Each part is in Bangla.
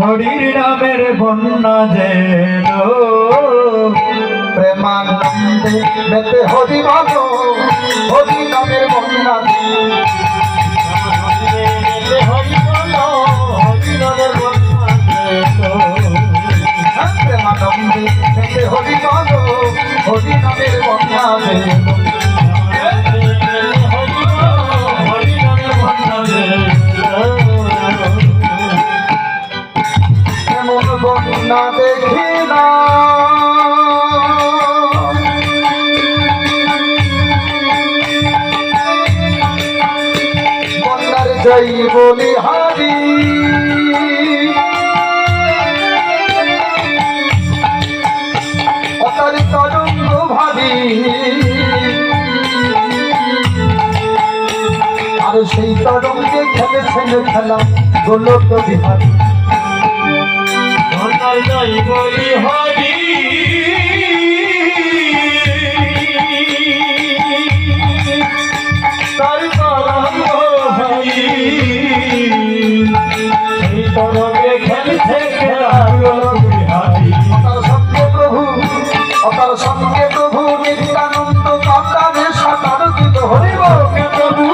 হরির নামের বন্যা যেন প্রেমানন্দে মেতে হরি ভালো হরি নামের বন্যা প্রেমানন্দে মেতে হরি ভালো হরি নামের বন্যা এমন বন্যা দেখি না বন্যার জয় বলি হারি অতার তরঙ্গ ভারী আর সেই তরঙ্গে খেলেছেন খেলা গোলক বিহারী বন্যার জয় বলি হারি তার তরঙ্গ ভারী সেই তরঙ্গে খেলেছে খেলা গোলক বিহারী অতার সঙ্গে প্রভু নিত্যানন্দ কাতারে সাঁতার দিত হরিব প্রভু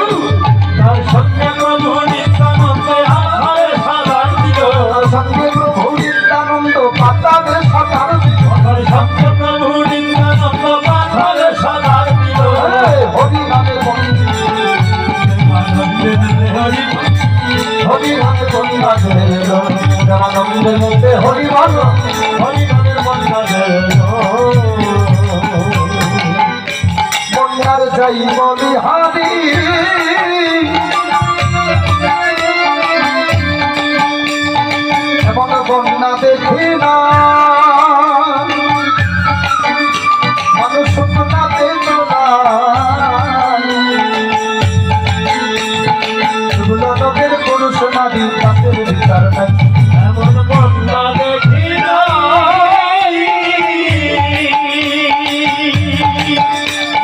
তার সঙ্গে প্রভু নিত্যানন্দ আধারে সাঁতার দিত তার সঙ্গে প্রভু নিত্যানন্দ কাতারে সাঁতার দিত তার সঙ্গে প্রভু নিত্যানন্দ কাতারে সাঁতার দিত হরি নামে হরি নামে বন্যা ছিল রামানন্দের মধ্যে হরি ভালো হরি নামের বন্যা ছিল বন্যার যাই বলি হারি এমন বন্যা দেখি না মানুষ না দেখল না লোকের পুরুষ নারী তাদের বিচার নাই এমন বন্যা দেখি না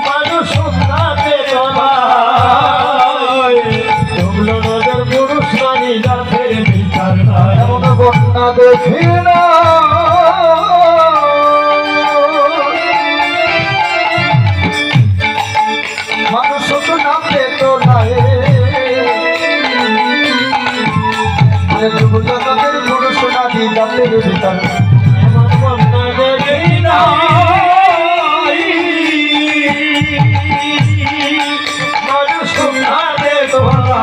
মানুষ না দেখল না লোকের পুরুষ নারী তাদের বিচার নাই এমন বন্যা দেখি না মানুষ না দেখল না লোকের পুরুষ নারী তাদের বিচার এমন বন্যা দেখি না মানুষ না দেখল না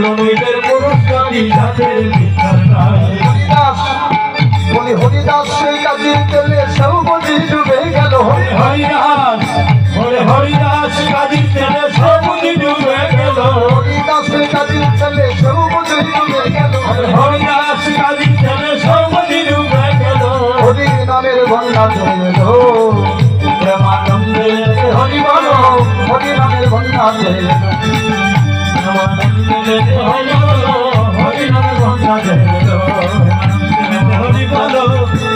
লোকের পুরুষ নারী তাদের বিচার নাই বলি হরিদাস সেই কাজে গেলে সব বুঝি ডুবে গেল হরিদাস বলে হরিদাস কাজী তেলে সব বুঝি ডুবে গেল হরিদাস কাজী তেলে সব বুঝি ডুবে গেল হরিদাস কাজী তেলে সব বুঝি ডুবে গেল হরি নামের বন্যা চলে প্রেমানন্দে হরি বলো হরি নামের বন্যা চলে হরি বলো হরি নামের বন্যা চলে হরি বলো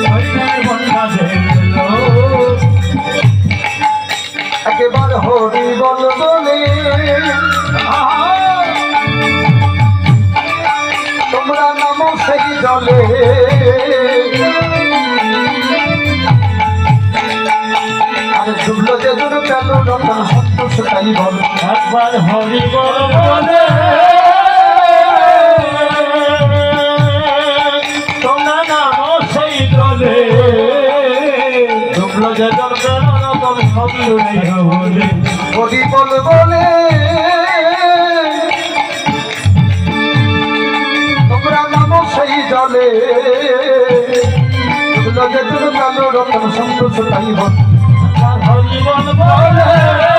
হরি নামের বন্যা চলে একেবার হরি বল বলে তোমরা নামো সেই জলে আর ডুবল যে দূর কেন রতন সন্তোষ তাই বল একবার হরি বল বলে তোমরা নামো সেই জলে ডুবল যে দূর কেন রতন সন্তোষ বলে হরি বল বলে তোমরা নামো সেই জলে ডুবল যে দূর কেন রতন সন্তোষ তাই বল হরি বল বলে